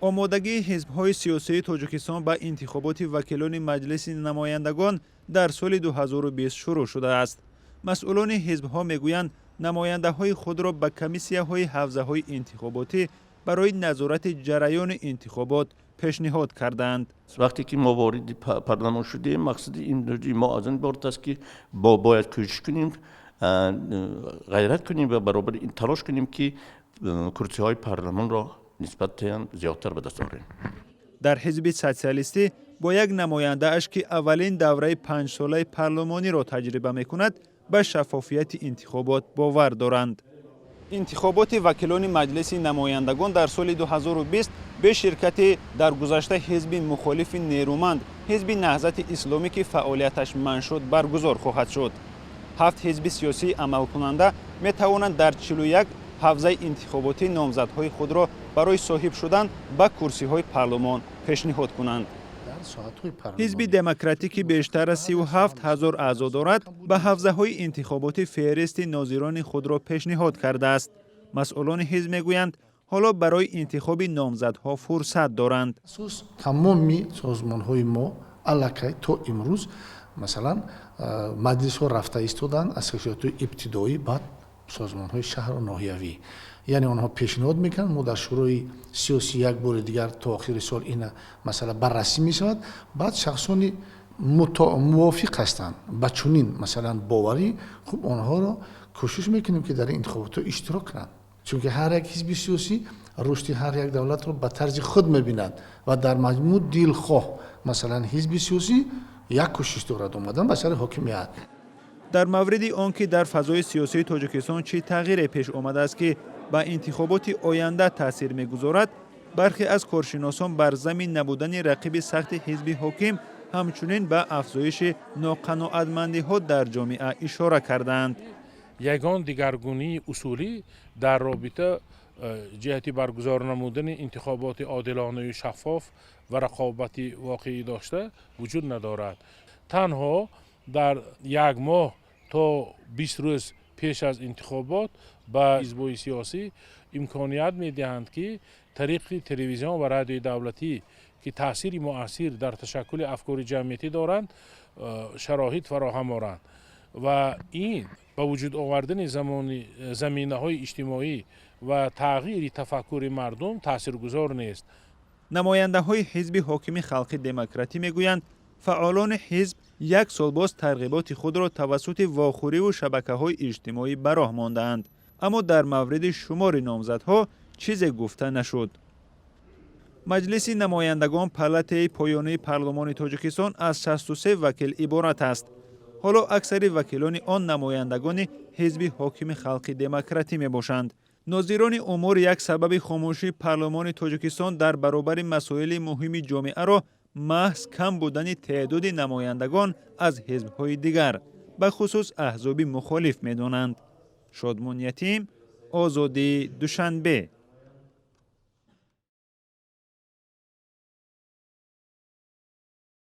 омодагии ҳизбҳои сиёсии тоҷикистон ба интихоботи вакилони маҷлиси намояндагон дар соли 2020 шурӯъ шудааст. масъулони ҳизбҳо мегӯянд намояндаҳои худро ба комиссияҳои ҳавзаҳои интихоботӣ барои назорати ҷараёни интихобот пешниҳод карданд. вақте ки мо вориди парламон шудем, мақсади мо аз ин иборат аст ки бояд кӯшиш кунем, ғайрат кунем ва баробари ин талош кунем ки курсиҳои парламонро нисбатан зиёдтар ба даст орем. дар ҳизби социалистӣ бо як намояндааш ки аввалин давраи 5-солаи парлумониро таҷриба мекунад, ба шаффофияти интихобот бовар доранд. интихоботи вакилони маҷлиси намояндагон дар соли 2020 бе ширкати дар гузашта ҳизби мухолифи нерӯманд, ҳизби наҳзати исломӣ ки фаъолияташ манъ шуд, баргузор хоҳад шуд. 7 ҳизби сиёсии амалкунанда метавонанд дар 41 ҳавзаи интихоботӣ номзадҳои худро барои соҳиб шудан ба курсиҳои парлумон пешниҳод кунанд. ҳизби демократӣ ки бештар аз 37 000 аъзо дорад, ба ҳавзаҳои интихоботӣ феҳристи нозирони худро пешниҳод кардааст. масъулони ҳизб мегӯянд, ҳоло барои интихоби номзадҳо фурсат доранд. тамоми созмонҳои мо аллакай то имрӯз масалан маҷлисҳо рафта истоданд аз кашфиётҳои ибтидоӣ, баъд созмонҳои шаҳру ноҳиявӣ, яъне онҳо пешниҳод мекунанд, мо дар шӯрои сиёсӣ як бори дигар то охири сол ина масъала баррасӣ мешавад, баъд шахсони мувофиқ ҳастанд ба чунин масалан боварӣ, хуб онҳоро кӯшиш мекунем ки дар ин интихоботҳо иштирок кунанд, чунки ҳар як ҳизби сиёсӣ рушди ҳар як давлатро ба тарзи худ мебинад ва дар маҷмӯъ дилхоҳ масалан ҳизби сиёсӣ як кӯшиш дорад омадан ба сари ҳокимият. дар мавриди он ки дар фазои сиёсии тоҷикистон чӣ тағйире пеш омадааст ки ба интихоботи оянда таъсир мегузорад, бархе аз коршиносон бар замин набудани рақиби сахти ҳизби ҳоким ҳамчунин ба афзоиши ноқаноатмандиҳо дар ҷомеа ишора кардаанд. ягон дигаргунии усулӣ дар робита ҷиҳати баргузор намудани интихоботи одилонаю шаффоф ва рақобати воқеӣ дошта вуҷуд надорад. танҳо дар як моҳ то 20 рӯз пеш аз интихобот ба ҳизбҳои сиёсӣ имконият медиҳанд ки тариқи телевизион ва радиои давлатӣ ки таъсири муассир дар ташаккули афкори ҷамъиятӣ доранд, шароҳид фароҳам оранд ва ин ба вуҷуд овардани заминаҳои иҷтимоӣ ва тағйири тафаккури мардум таъсиргузор нест. намояндаҳои ҳизби ҳокими халқи демократӣ мегӯянд, фаъолони ҳизб як сол боз тарғиботи худро тавассути вохӯриву шабакаҳои иҷтимоӣ ба роҳ мондаанд, аммо дар мавриди шумори номзадҳо чизе гуфта нашуд. маҷлиси намояндагон палатаи поёнии парлумони тоҷикистон аз 63 вакил иборат аст. ҳоло аксари вакилони он намояндагони ҳизби ҳокими халқи демократӣ мебошанд. нозирони умур як сабаби хомӯшии парлумони тоҷикистон дар баробари масоили муҳими ҷомеаро маҳз кам будани теъдоди намояндагон аз ҳизбҳои дигар, ба хусус аҳзоби мухолиф медонанд. шодмон ятим, озодии душанбе.